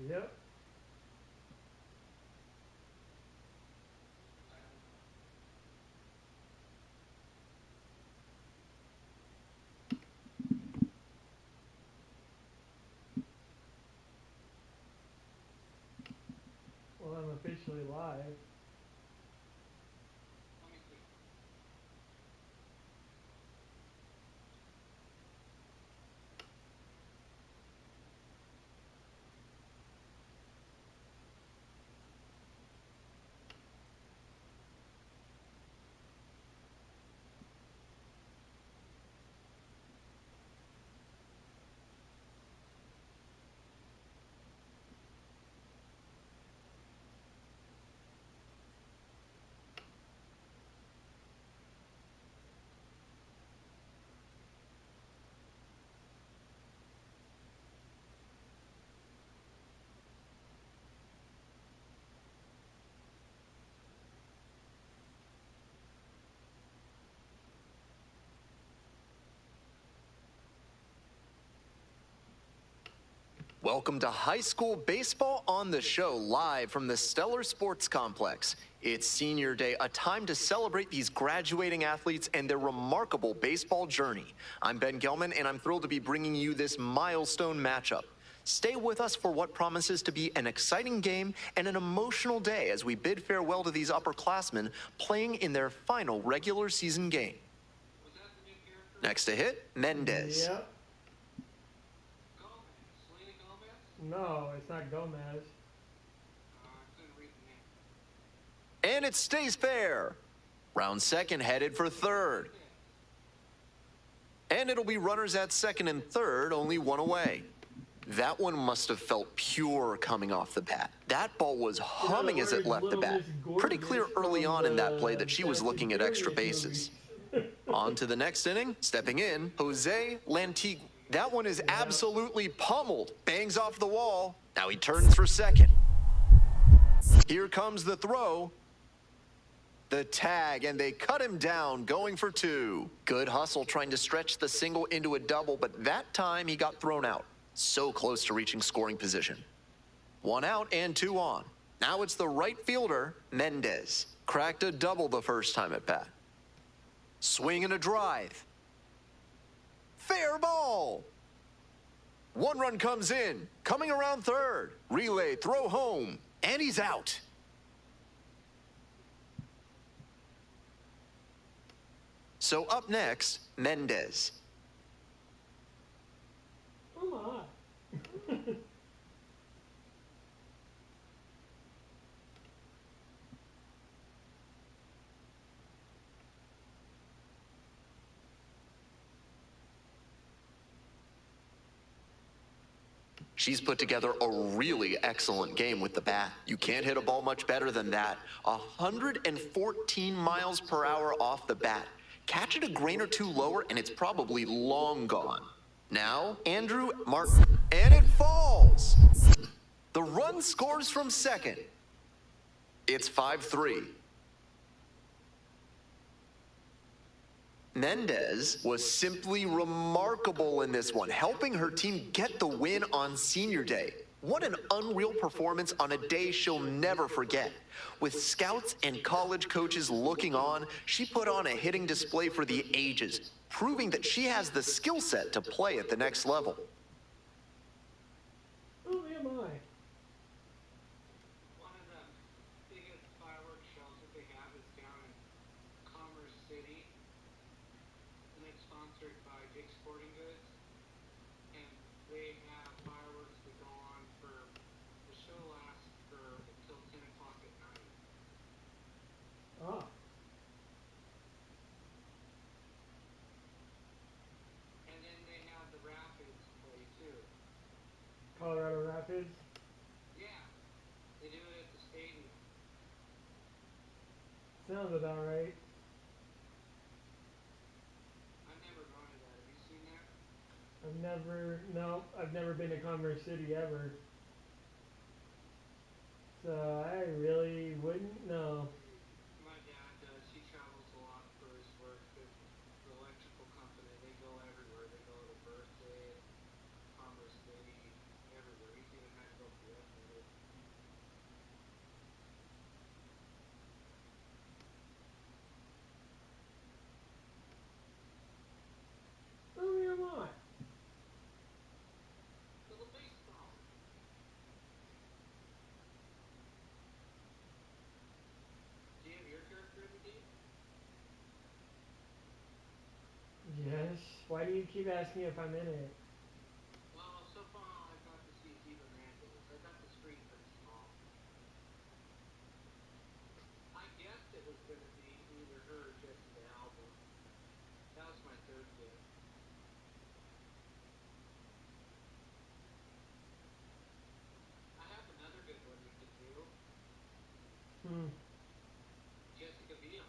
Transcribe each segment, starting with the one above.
Yep. Well, I'm officially live. Welcome to High School Baseball on the Show, live from the Stellar Sports Complex. It's Senior Day, a time to celebrate these graduating athletes and their remarkable baseball journey. I'm Ben Gelman, and I'm thrilled to be bringing you this milestone matchup. Stay with us for what promises to be an exciting game and an emotional day as we bid farewell to these upperclassmen playing in their final regular season game. Next to hit, Mendez. Yep. No, it's not Gomez. And it stays fair. Round second headed for third. And it'll be runners at second and third, only one away. That one must have felt pure coming off the bat. That ball was humming as it left the bat. Pretty clear early on in that play that she was looking at extra bases. On to the next inning, stepping in, Jose Lantigue. That one is absolutely pummeled. Bangs off the wall. Now he turns for second. Here comes the throw. The tag, and they cut him down, going for two. Good hustle trying to stretch the single into a double, but that time he got thrown out. So close to reaching scoring position. One out and two on. Now it's the right fielder, Mendez. Cracked a double the first time at bat. Swing and a drive. Fair ball. One run comes in, coming around third. Relay, throw home, and he's out. So up next, Mendez. Come on. She's put together a really excellent game with the bat. You can't hit a ball much better than that. 114 miles per hour off the bat. Catch it a grain or two lower, and it's probably long gone. Now, Andrew Martin, and it falls. The run scores from second. It's 5-3. Mendez was simply remarkable in this one, helping her team get the win on Senior Day. What an unreal performance on a day she'll never forget. With scouts and college coaches looking on, she put on a hitting display for the ages, proving that she has the skill set to play at the next level. Who am I? One of the biggest fireworks shows that they have is down in Commerce City, and it's sponsored by Dick's Sporting Goods, and they have fireworks that go on for, the show lasts for until 10 o'clock at night. Ah. Sounds about right. I've never gone to that. Have you seen that? I've never been to Commerce City ever. So I really wouldn't know. My dad does. He travels a lot for his work. The electrical company, they go everywhere. They go to Berkeley, Commerce City, everywhere. He's even had to go barefooted. Who am I? Little baseball. Do you have your character in the game? Yes. Why do you keep asking if I'm in it? Well, so far all I've got to see is Eva Mendes. I got the screen pretty small. I guessed it was going to be either her or Jessica Alba. That was my third guess. I have another good one you could do. Hmm. Jessica Biel.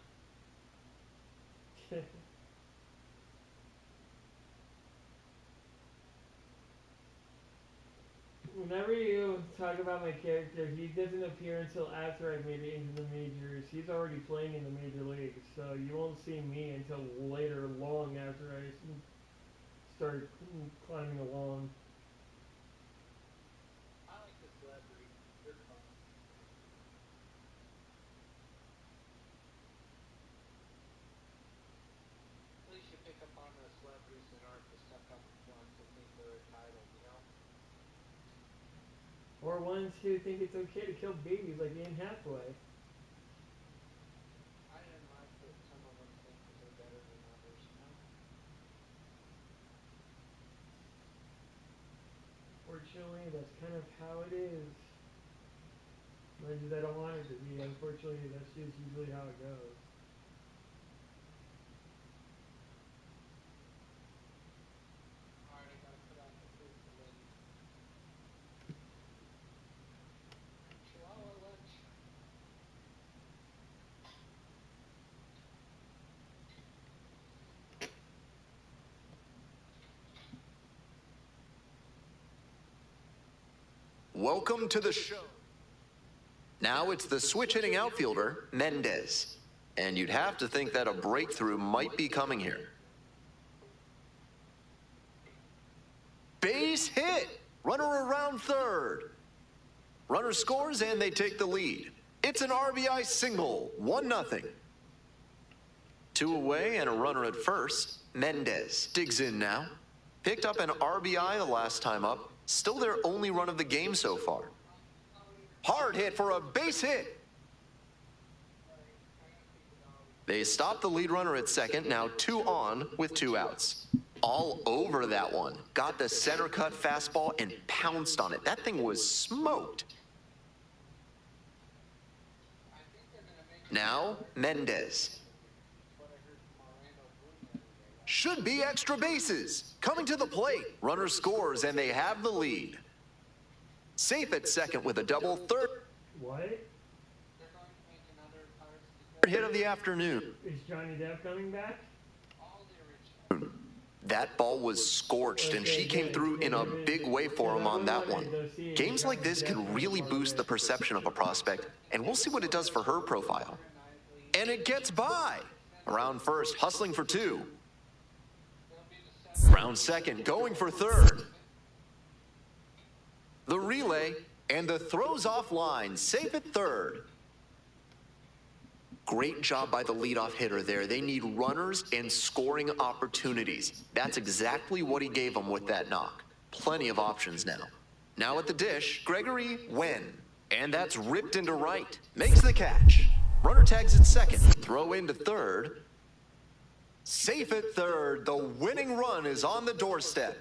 Whenever you talk about my character, he doesn't appear until after I've made it into the majors. He's already playing in the major leagues, so you won't see me until later, long after I start climbing along. I like the celebrities. They're fun. At least you pick up on the celebrities that aren't the stuck-up ones that think they're entitled, you know? Or ones who think it's okay to kill babies like Anne Hathaway. I didn't like that some of them think that they're better than others, you know? Fortunately, that's kind of how it is. Much as I don't want it to be, unfortunately, that's just usually how it goes. Alright, I gotta put out the food for Liddy. Chihuahua lunch. Welcome to the show. Now it's the switch-hitting outfielder, Mendez. And you'd have to think that a breakthrough might be coming here. Base hit! Runner around third. Runner scores and they take the lead. It's an RBI single, 1-0. 2 away and a runner at first. Mendez digs in now. Picked up an RBI the last time up. Still their only run of the game so far. Hard hit for a base hit. They stop the lead runner at second, now 2 on with 2 outs. All over that one. Got the center cut fastball and pounced on it. That thing was smoked. Now, Mendez. Should be extra bases. Coming to the plate. Runner scores and they have the lead. Safe at second with a double. Third. What? They're going to make another Pirates of the Hit of the afternoon. Is Johnny Depp coming back? All the original. That ball was scorched, and she came through in a big way for him on that one. Games like this can really boost the perception of a prospect, and we'll see what it does for her profile. And it gets by. Around first, hustling for 2. Round second, going for third. The relay, and the throws offline, safe at third. Great job by the leadoff hitter there. They need runners and scoring opportunities. That's exactly what he gave them with that knock. Plenty of options now. Now at the dish, Gregory Wen. And that's ripped into right. Makes the catch. Runner tags at second. Throw into third. Safe at third. The winning run is on the doorstep.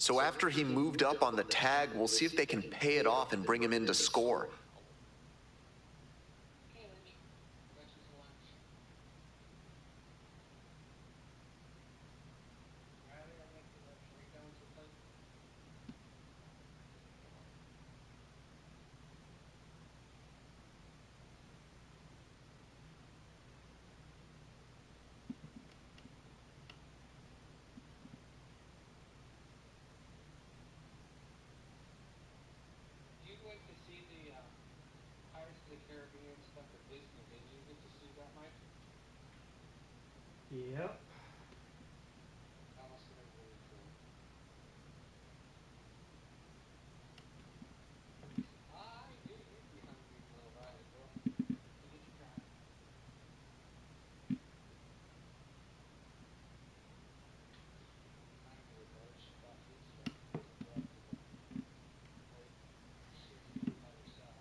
So after he moved up on the tag, we'll see if they can pay it off and bring him in to score. the Caribbean stuff at Disney. Did you get to see that, Mike? Yep. That must have been really cool. I knew you'd be hungry, little Riley girl. Look at you crying. I knew it was. She thought you'd stay to the rest of the late shift here by yourself.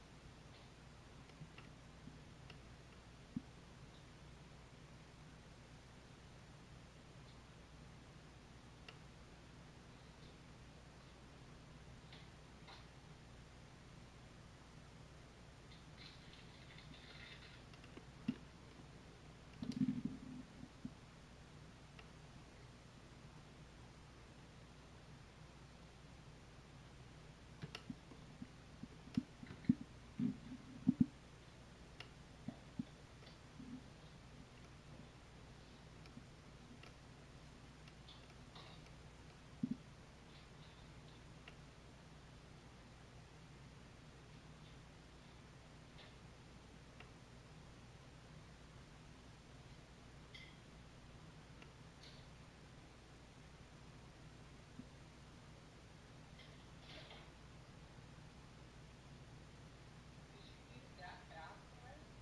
Did she eat it that fast, Riley?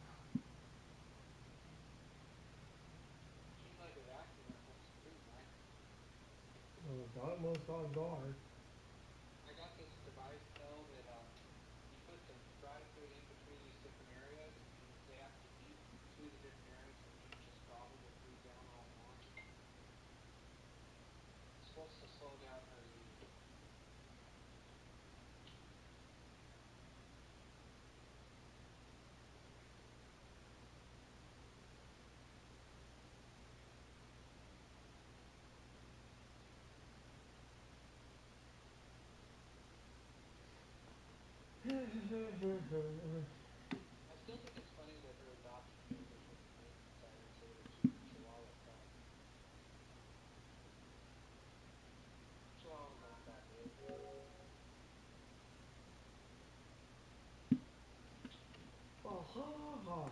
Wow. Seems like a vacuum with some food, Mike. Well, most dogs are. I got this device though that you put the dry food in between these different areas, and they have to eat through the different areas, and you just gobble the food down all at once. It's supposed to slow down her eating. I still think it's funny that her adoption papers with the names inside it say that she's a Chihuahua pup. Chihuahuas aren't that big. Oh, ha, ha.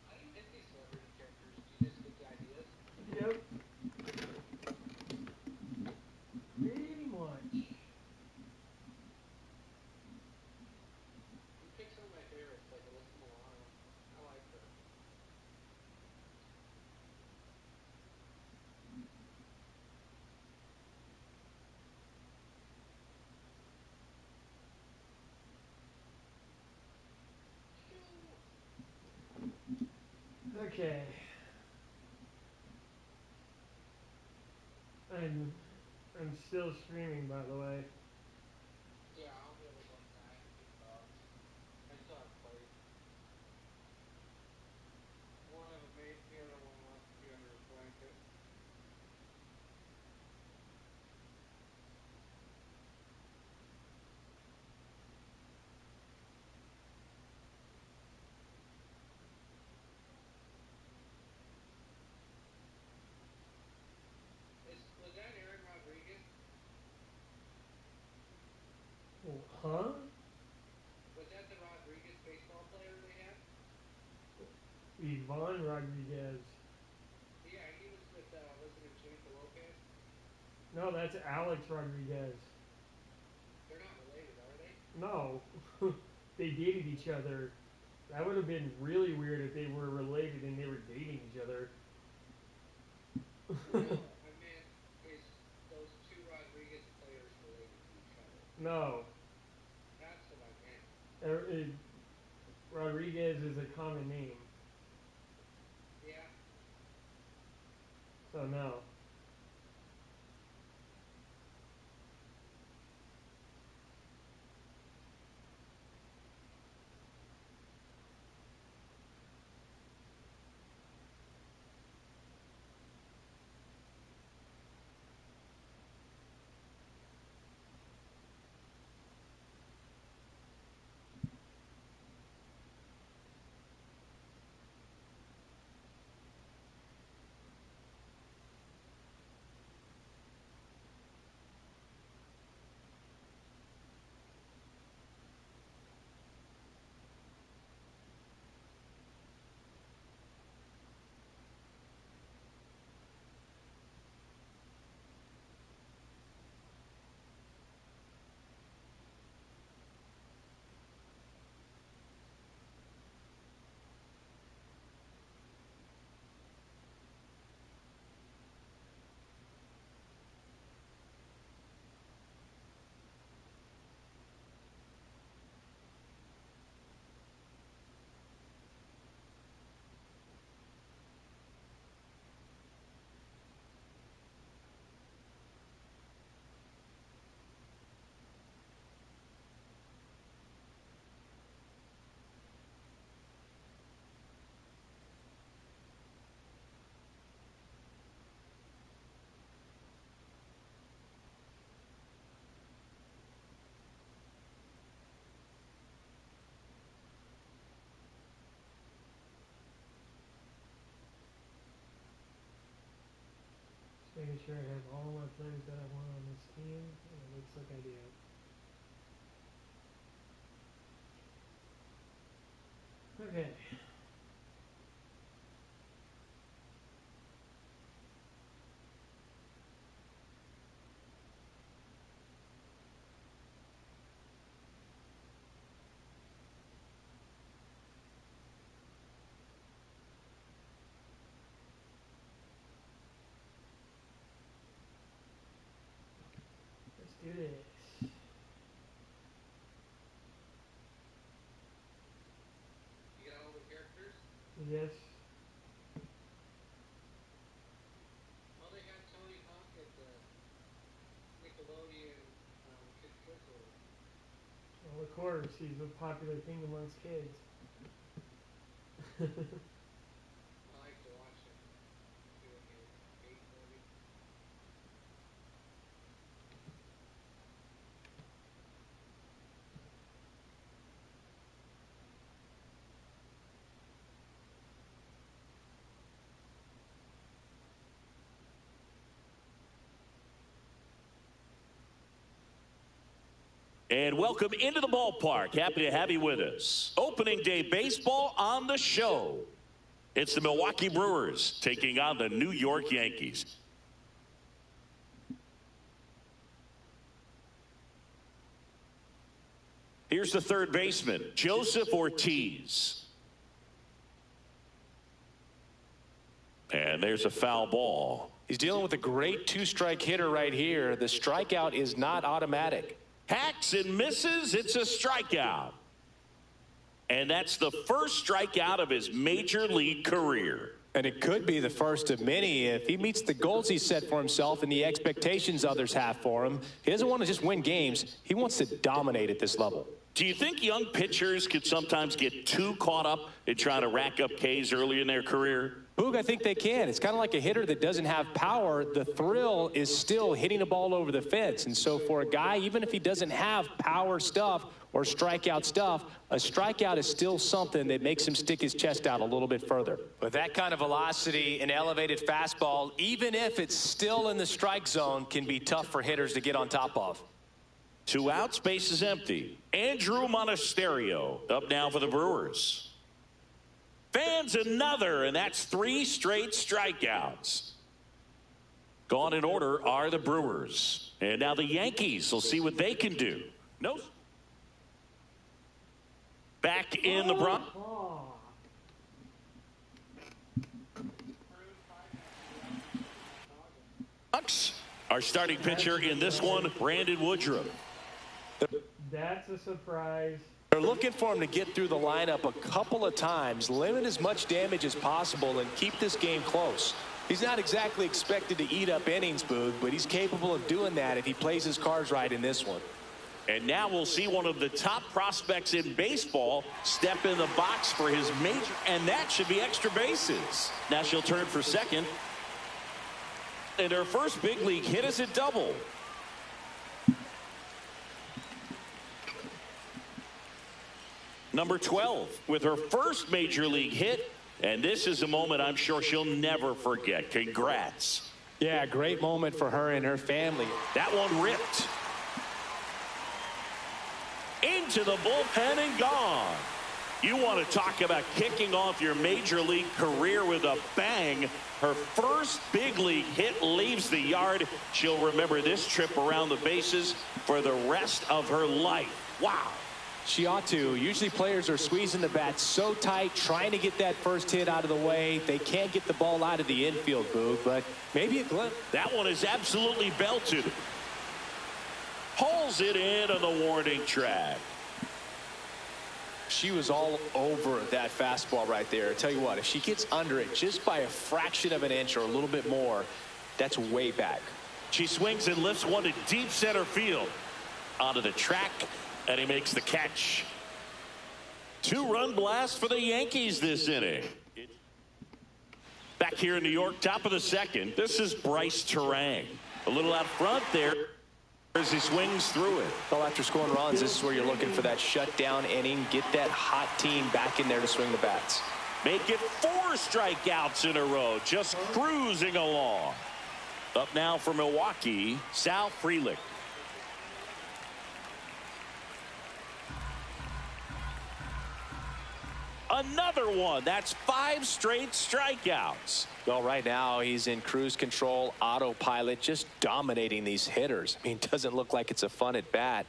How do you make these celebrity characters? Do you just get the ideas? Yep. Pretty much. You pick some of my favorites, like Alyssa Milano. I like her. Phew. Okay. I'm I'm still streaming, by the way. Yeah, I'll be able to go tonight and feed the dogs. I still have plates. One of them ate, the other one wants to be under his blanket. Was that Aaron Rodriguez? Oh, huh? Was that the Rodriguez baseball player they had? Yvonne Rodriguez. Yeah, he was with, wasn't it Jennifer Lopez? No, that's Alex Rodriguez. They're not related, are they? No. They dated each other. That would have been really weird if they were related and they were dating each other. No, I meant, is those two Rodriguez players related to each other? No. Rodriguez is a common name. Yeah. So no. Just making sure I have all my players that I want on this team. And it looks like I do. Okay. Let's do this. You got all the characters? Yes. Well, they had Tony Hawk at the Nickelodeon Kid Fizzle. Well, of course, he's a popular thing amongst kids. I like to watch him doing his skateboarding. And welcome into the ballpark. Happy to have you with us. Opening day baseball on the show. It's the Milwaukee Brewers taking on the New York Yankees. Here's the third baseman, Joseph Rtts. And there's a foul ball. He's dealing with a great two-strike hitter right here. The strikeout is not automatic. Hacks and misses. It's a strikeout. And that's the first strikeout of his major league career. And it could be the first of many if he meets the goals he set for himself and the expectations others have for him. He doesn't want to just win games. He wants to dominate at this level. Do you think young pitchers could sometimes get too caught up in trying to rack up Ks early in their career? Boog, I think they can. It's kind of like a hitter that doesn't have power. The thrill is still hitting the ball over the fence. And so for a guy, even if he doesn't have power stuff or strikeout stuff, a strikeout is still something that makes him stick his chest out a little bit further. With that kind of velocity, an elevated fastball, even if it's still in the strike zone, can be tough for hitters to get on top of. 2 outs, base is empty. Andrew Monasterio up now for the Brewers. Fans another, and that's 3 straight strikeouts. Gone in order are the Brewers. And now the Yankees will see what they can do. No. Back in the Bronx. Our starting pitcher in this one, Brandon Woodruff. That's a surprise. They're looking for him to get through the lineup a couple of times, limit as much damage as possible, and keep this game close. He's not exactly expected to eat up innings, Boog, but he's capable of doing that if he plays his cards right in this one. And now we'll see one of the top prospects in baseball step in the box for his major, and that should be extra bases. Now she'll turn for second. And her first big league hit is a double. Number 12 with her first major league hit, and this is a moment I'm sure she'll never forget. Congrats. Yeah, great moment for her and her family. That one ripped into the bullpen and gone. You want to talk about kicking off your major league career with a bang. Her first big league hit leaves the yard. She'll remember this trip around the bases for the rest of her life. Wow. She ought to. Usually players are squeezing the bat so tight, trying to get that first hit out of the way. They can't get the ball out of the infield, Boog, but maybe a glimpse. That one is absolutely belted. Pulls it in on the warning track. She was all over that fastball right there. I tell you what, if she gets under it just by a fraction of an inch or a little bit more, that's way back. She swings and lifts one to deep center field. Onto the track, and he makes the catch. 2-run blast for the Yankees this inning. Back here in New York, top of the second, this is Bryce Terang. A little out front there as he swings through it. Well, after scoring runs, this is where you're looking for that shutdown inning. Get that hot team back in there to swing the bats. Make it 4 strikeouts in a row, just cruising along. Up now for Milwaukee, Sal Frelick. Another one. That's 5 straight strikeouts. Well, right now he's in cruise control, autopilot, just dominating these hitters. I mean, it doesn't look like it's a fun at bat.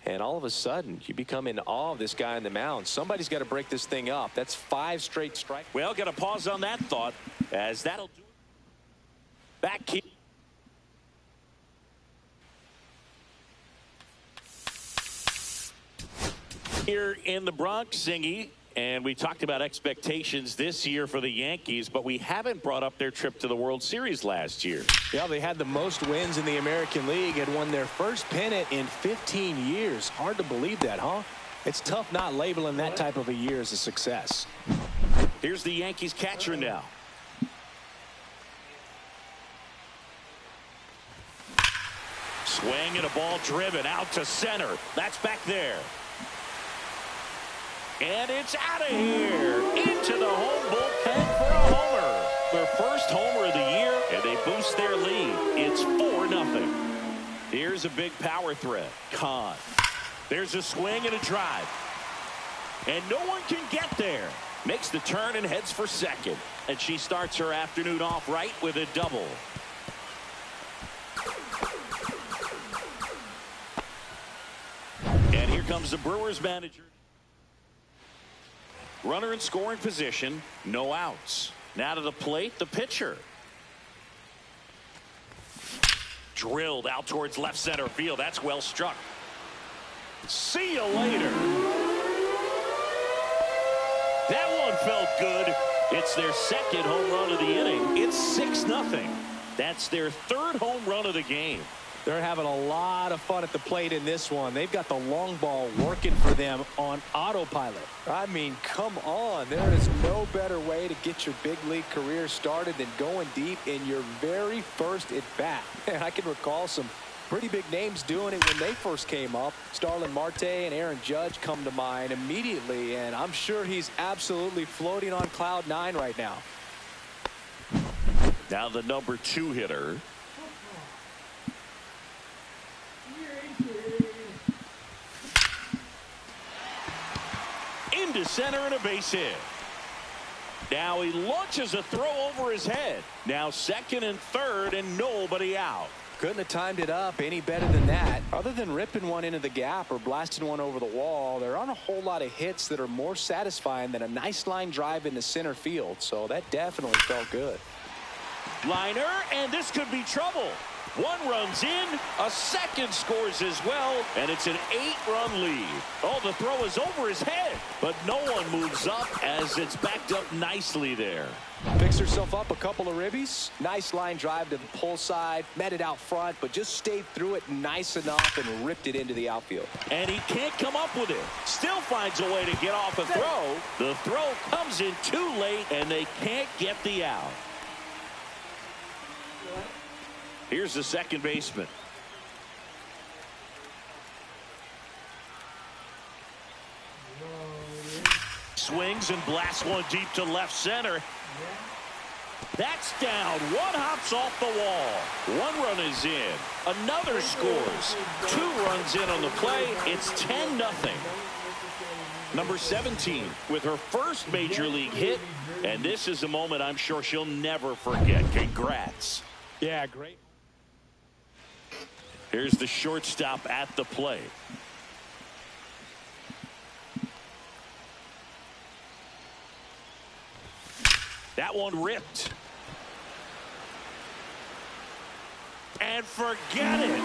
And all of a sudden, you become in awe of this guy on the mound. Somebody's got to break this thing up. That's 5 straight strikes. Well, got to pause on that thought, as that'll do it. Back here in the Bronx, Singy. And we talked about expectations this year for the Yankees, but we haven't brought up their trip to the World Series last year. Yeah, they had the most wins in the American League and won their first pennant in 15 years. Hard to believe that, huh? It's tough not labeling that type of a year as a success. Here's the Yankees catcher now. Swing and a ball driven out to center. That's back there. And it's out of here into the home bullpen for a homer. Their first homer of the year, and they boost their lead. It's 4-0. Here's a big power threat. Kahn. There's a swing and a drive. And no one can get there. Makes the turn and heads for second. And she starts her afternoon off right with a double. And here comes the Brewers manager. Runner in scoring position, no outs. Now to the plate, the pitcher. Drilled out towards left center field. That's well struck. See you later. That one felt good. It's their second home run of the inning. It's 6-0. That's their 3rd home run of the game. They're having a lot of fun at the plate in this one. They've got the long ball working for them on autopilot. I mean, come on. There is no better way to get your big league career started than going deep in your very first at-bat. And I can recall some pretty big names doing it when they first came up. Starlin Marte and Aaron Judge come to mind immediately, and I'm sure he's absolutely floating on cloud 9 right now. Now the number 2 hitter. Into center and a base hit. Now he launches a throw over his head. Now 2nd and 3rd and nobody out. Couldn't have timed it up any better than that. Other than ripping one into the gap or blasting one over the wall, there aren't a whole lot of hits that are more satisfying than a nice line drive into center field. So that definitely felt good. Liner, and this could be trouble. One runs in, a second scores as well, and it's an 8-run lead. Oh, the throw is over his head, but no one moves up as it's backed up nicely there. Picks herself up a couple of ribbies. Nice line drive to the pull side. Met it out front, but just stayed through it nice enough and ripped it into the outfield. And he can't come up with it. Still finds a way to get off a throw. The throw comes in too late, and they can't get the out. Here's the second baseman. Swings and blasts one deep to left center. That's down. One hops off the wall. One run is in. Another scores. 2 runs in on the play. It's 10-0. Number 17 with her first major league hit. And this is a moment I'm sure she'll never forget. Congrats. Yeah, great. Here's the shortstop at the plate. That one ripped. And forget it.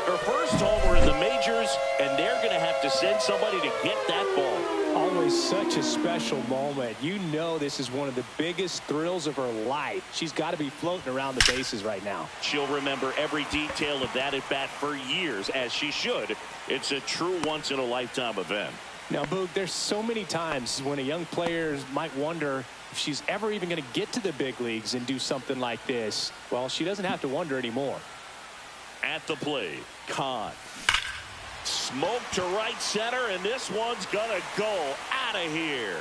Her first homer in the majors, and they're going to have to send somebody to get that ball. Always such a special moment. You know this is one of the biggest thrills of her life. She's got to be floating around the bases right now. She'll remember every detail of that at bat for years, as she should. It's a true once-in-a-lifetime event. Now, Boog, there's so many times when a young player might wonder if she's ever even going to get to the big leagues and do something like this. Well, she doesn't have to wonder anymore. At the plate, Kahn. Smoke to right center, and this one's gonna go out of here.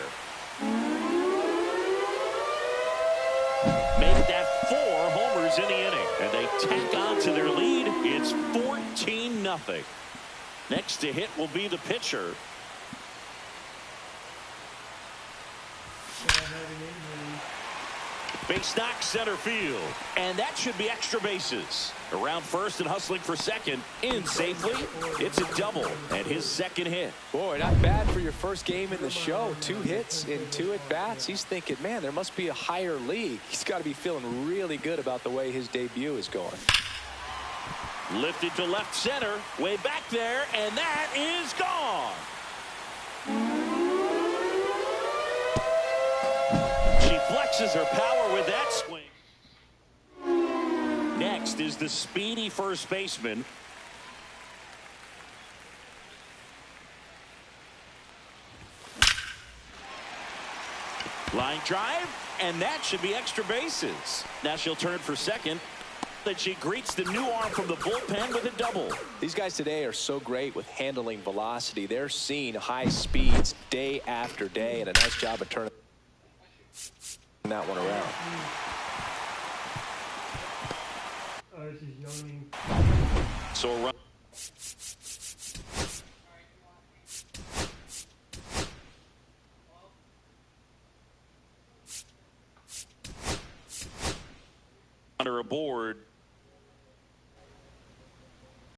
Make that 4 homers in the inning, and they tack on to their lead. It's 14-0. Next to hit will be the pitcher. Base knock center field, and that should be extra bases. Around first and hustling for second, in safely. It's a double, and his second hit. Boy, not bad for your first game in the show. 2 hits in 2 at-bats. He's thinking, man, there must be a higher league. He's got to be feeling really good about the way his debut is going. Lifted to left center, way back there, and that is gone. She flexes her power with that swing. Next is the speedy first baseman. Line drive, and that should be extra bases. Now she'll turn for second. That she greets the new arm from the bullpen with a double. These guys today are so great with handling velocity. They're seeing high speeds day after day, and a nice job of turning that one around. This is yawning. So a run. Runner aboard.